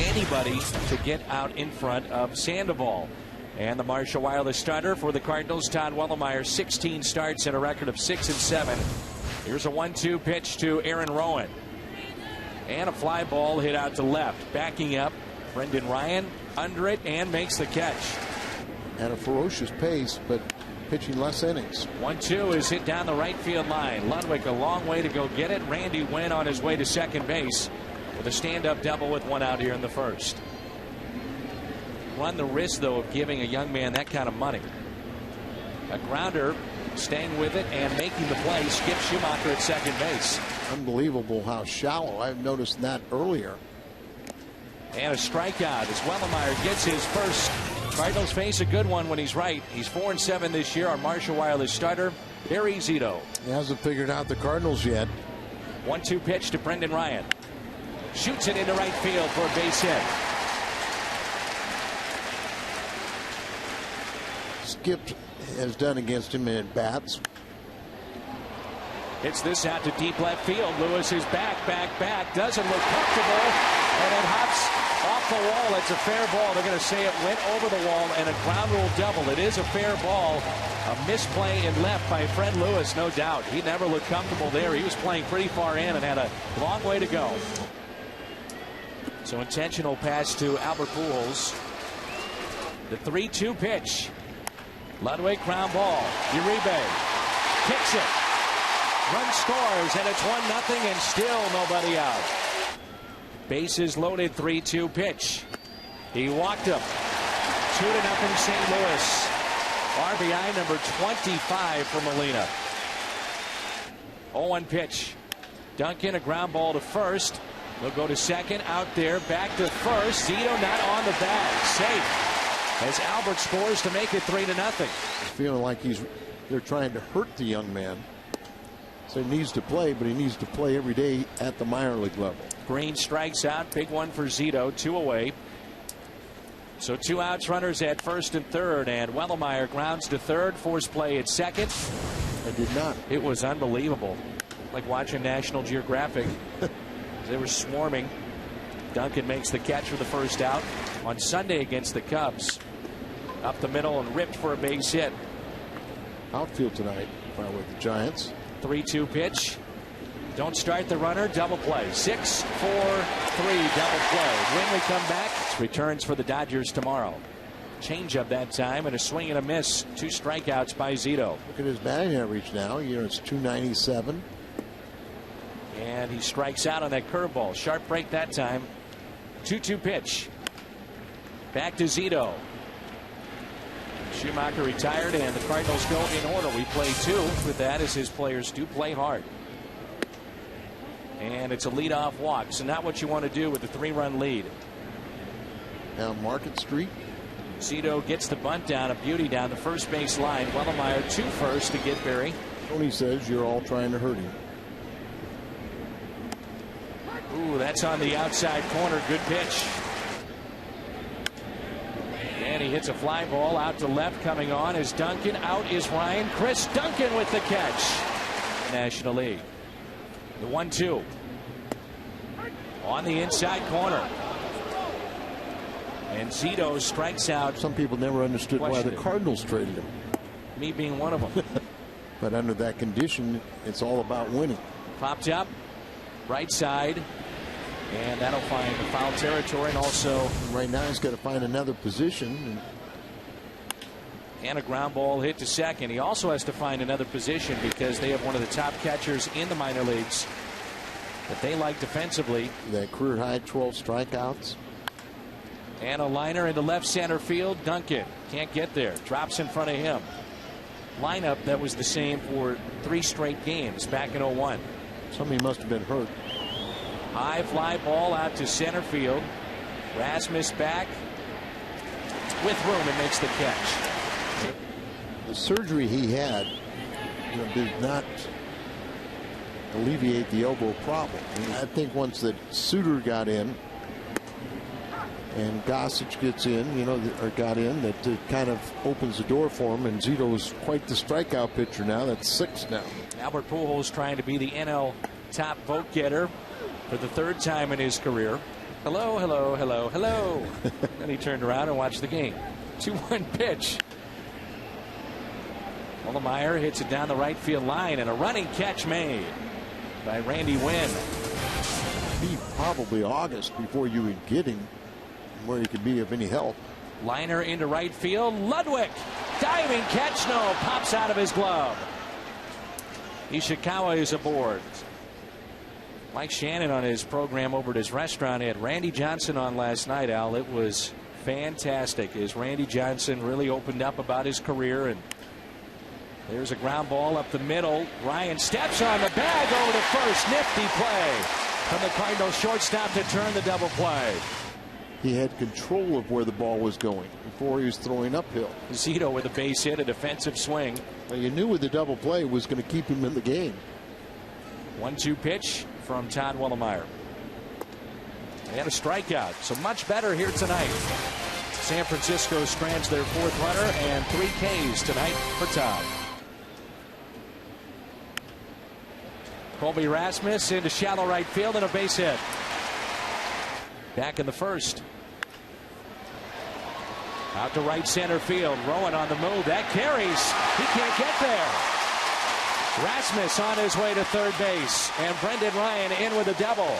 anybody to get out in front of Sandoval. And the Marshall Wireless starter for the Cardinals, Todd Wellemeyer, 16 starts and a record of 6-7. Here's a 1-2 pitch to Aaron Rowan. And a fly ball hit out to left. Backing up, Brendan Ryan under it and makes the catch. At a ferocious pace, but pitching less innings. 1-2 is hit down the right field line. Ludwig a long way to go get it. Randy Wynn on his way to second base with a stand-up double with one out here in the first. Run the risk, though, of giving a young man that kind of money. A grounder, staying with it and making the play. Skip Schumacher at second base. Unbelievable how shallow. I've noticed that earlier. And a strikeout as Wellemeyer gets his first. Cardinals face a good one when he's right. He's 4-7 this year. Our Marshall Wireless starter, Barry Zito. He hasn't figured out the Cardinals yet. 1-2 pitch to Brendan Ryan. Shoots it into right field for a base hit. Skip has done against him in bats. Hits this out to deep left field. Lewis is back. Doesn't look comfortable. And it hops off the wall. It's a fair ball. They're going to say it went over the wall and a ground rule double. It is a fair ball. A misplay in left by Fred Lewis, no doubt. He never looked comfortable there. He was playing pretty far in and had a long way to go. So intentional pass to Albert Pujols. The 3-2 pitch. Ludwig ground ball. Uribe kicks it. Run scores and it's 1-0 and still nobody out. Bases loaded. 3-2 pitch. He walked him. 2-0 St. Louis. RBI number 25 for Molina. 0-1 pitch. Duncan a ground ball to first. He'll go to second. Out there. Back to first. Zito not on the bag. Safe. As Albert scores to make it 3-0. He's feeling like they're trying to hurt the young man. So he needs to play, but he needs to play every day at the minor league level. Green strikes out. Big one for Zito. 2 away. So 2 outs, runners at first and third, and Wellemeyer grounds to third. Force play at second. I did not. It was unbelievable. Like watching National Geographic. They were swarming. Duncan makes the catch for the first out on Sunday against the Cubs. Up the middle and ripped for a base hit. Outfield tonight if I were the Giants. 3-2 pitch. Don't start the runner. Double play. 6-4-3 double play. When we come back, it's returns for the Dodgers tomorrow. Change up that time and a swing and a miss. 2 strikeouts by Zito. Look at his batting average now. It's 297. And he strikes out on that curveball. Sharp break that time. 2-2 pitch. Back to Zito. Schumacher retired and the Cardinals go in order. We play 2 with that as his players do play hard. And it's a leadoff walk. So not what you want to do with a 3-run lead. Down Market Street. Zito gets the bunt down, a beauty down the first base line. Wellemeyer to first to get Barry. Tony says you're all trying to hurt him. Ooh, that's on the outside corner. Good pitch. And he hits a fly ball out to left. Coming on is Duncan. Out is Ryan. Chris Duncan with the catch. National League. The 1-2. On the inside corner. And Zito strikes out. Some people never understood why the Cardinals traded him. Me being one of them. But under that condition, it's all about winning. Popped up. Right side. And that'll find the foul territory. And also right now he's got to find another position. And a ground ball hit to second. He also has to find another position because they have one of the top catchers in the minor leagues that they like defensively. That career high 12 strikeouts. And a liner into left center field. Duncan can't get there. Drops in front of him. Lineup that was the same for 3 straight games back in 01. Somebody must have been hurt. High fly ball out to center field. Rasmus back with room and makes the catch. The surgery he had did not alleviate the elbow problem. I think once that Suter got in and Gossage gets in, or got in, that it kind of opens the door for him. And Zito's quite the strikeout pitcher now. That's 6 now. Albert Pujols trying to be the NL top vote getter for the 3rd time in his career. Hello, hello, hello, hello. Then he turned around and watched the game. 2-1 pitch. Willemeyer hits it down the right field line, and a running catch made by Randy Wynn. Be probably August before you would get him where he could be of any help. Liner into right field. Ludwig, diving catch, no, pops out of his glove. Ishikawa is aboard. Mike Shannon on his program over at his restaurant had Randy Johnson on last night, Al. It was fantastic as Randy Johnson really opened up about his career. And there's a ground ball up the middle. Ryan steps on the bag over to first. Nifty play from the Cardinals shortstop to turn the double play. He had control of where the ball was going before he was throwing uphill. Zito with a base hit, a defensive swing. Well, you knew with the double play was going to keep him in the game. 1-2 pitch from Todd Willemeyer. And a strikeout, so much better here tonight. San Francisco strands their 4th runner and 3 Ks tonight for Todd. Colby Rasmus into shallow right field and a base hit. Back in the first. Out to right center field. Rowan on the move. That carries. He can't get there. Rasmus on his way to third base. And Brendan Ryan in with a double.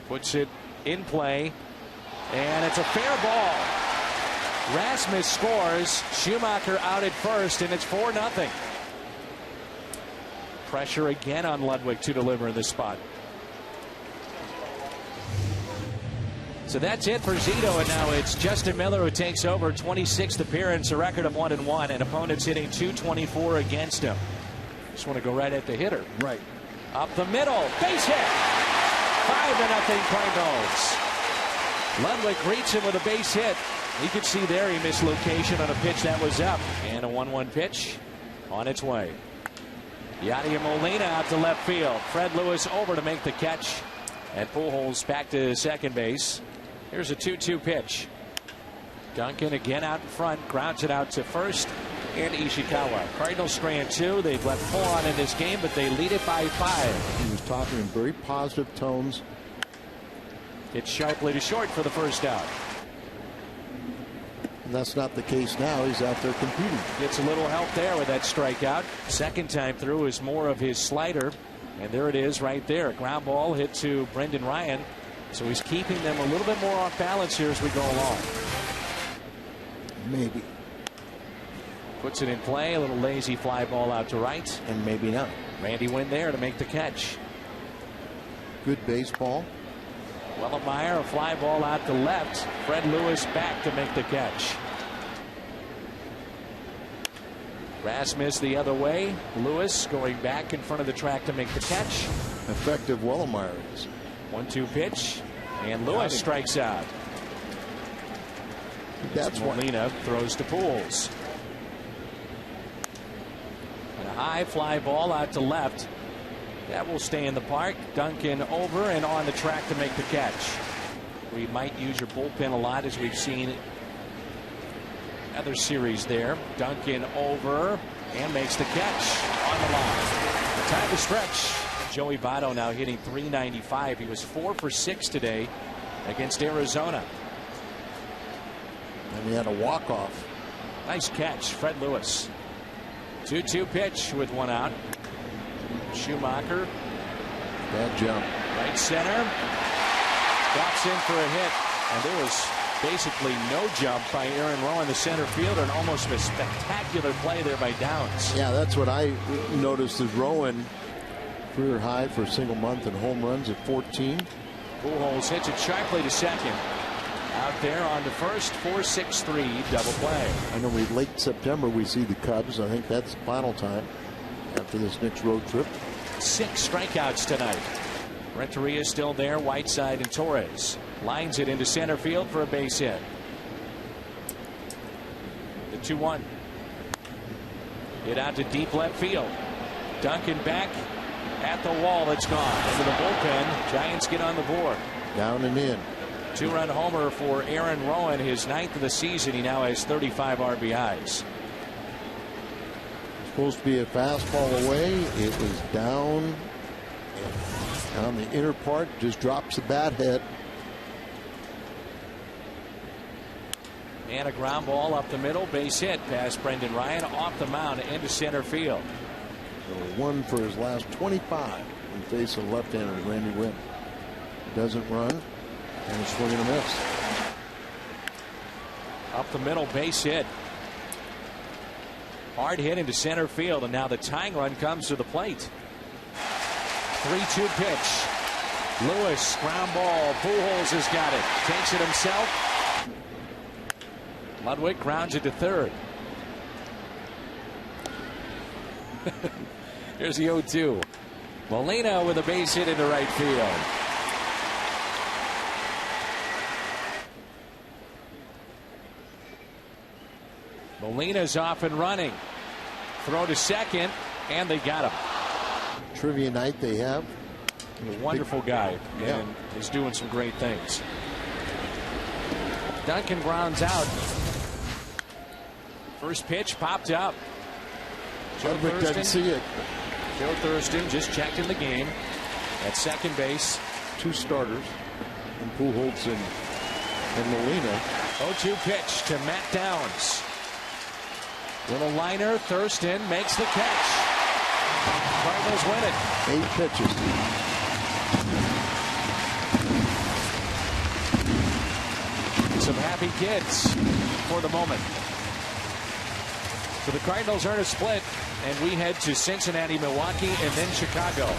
Puts it in play. And it's a fair ball. Rasmus scores. Schumacher out at first, and it's 4-0. Pressure again on Ludwig to deliver in this spot. So that's it for Zito, and now it's Justin Miller who takes over. 26th appearance, a record of 1-1, and opponents hitting .224 against him. Just want to go right at the hitter. Right. Up the middle, base hit. 5-0 Cardinals. Ludwig greets him with a base hit. You could see there he missed location on a pitch that was up. And a 1-1 pitch on its way. Yadier Molina out to left field. Fred Lewis over to make the catch. And Pujols back to second base. Here's a 2-2 pitch. Duncan again out in front. Grounds it out to first. And Ishikawa. Cardinals strand 2. They've left 4 on in this game, but they lead it by 5. He was talking in very positive tones. Hit sharply to short for the first out. And that's not the case now. He's out there competing. Gets a little help there with that strikeout. Second time through is more of his slider. And there it is right there. Ground ball hit to Brendan Ryan. So he's keeping them a little bit more off balance here as we go along. Maybe. Puts it in play. A little lazy fly ball out to right. And maybe not. Randy Wynn there to make the catch. Good baseball. Willemeyer, a fly ball out to left. Fred Lewis back to make the catch. Rasmus the other way. Lewis going back in front of the track to make the catch. Effective Willemeyer is. 1-2 pitch. And Lewis strikes out. That's Molina throws to Pujols. And a high fly ball out to left. That will stay in the park. Duncan over and on the track to make the catch. We might use your bullpen a lot, as we've seen other series there. Duncan over and makes the catch on the line. Time to stretch. Joey Votto now hitting .395. He was 4 for 6 today against Arizona. And he had a walk-off. Nice catch, Fred Lewis. 2-2 pitch with 1 out. Schumacher. Bad jump. Right center. Drops in for a hit. And there was basically no jump by Aaron Rowan, the center fielder, and almost a spectacular play there by Downs. Yeah, that's what I noticed is Rowan, career high for a single month in home runs at 14. Pujols hits it sharply to second. Out there on to first. 4-6-3 double play. I know late September we see the Cubs. I think that's the final time after this next road trip. 6 strikeouts tonight. Renteria still there. Whiteside and Torres. Lines it into center field for a base hit. The 2-1. Hit out to deep left field. Duncan back at the wall. It's gone. Into the bullpen. Giants get on the board. Down and in. 2-run homer for Aaron Rowan, his 9th of the season. He now has 35 RBIs. Supposed to be a fastball away. It was down. And on the inner part, just drops the bat head. And a ground ball up the middle, base hit past Brendan Ryan, off the mound into center field. So 1 for his last 25 in face of left-hander Randy Winn. Doesn't run, and a swing and a miss. Up the middle, base hit. Hard hit into center field, and now the tying run comes to the plate. 3-2 pitch. Lewis, ground ball. Pujols has got it. Takes it himself. Ludwig grounds it to third. Here's the 0-2. Molina with a base hit into right field. Molina's off and running. Throw to second, and they got him. Trivia night they have. He's a wonderful guy, and is doing some great things. Duncan grounds out. First pitch popped up. Joe Ludwig doesn't see it. Joe Thurston just checked in the game at second base. 2 starters, and Pujols and Molina. 0-2 pitch to Matt Downs. Little liner. Thurston makes the catch. Cardinals win it. 8 pitches. Some happy kids for the moment. So the Cardinals earn a split, and we head to Cincinnati, Milwaukee, and then Chicago.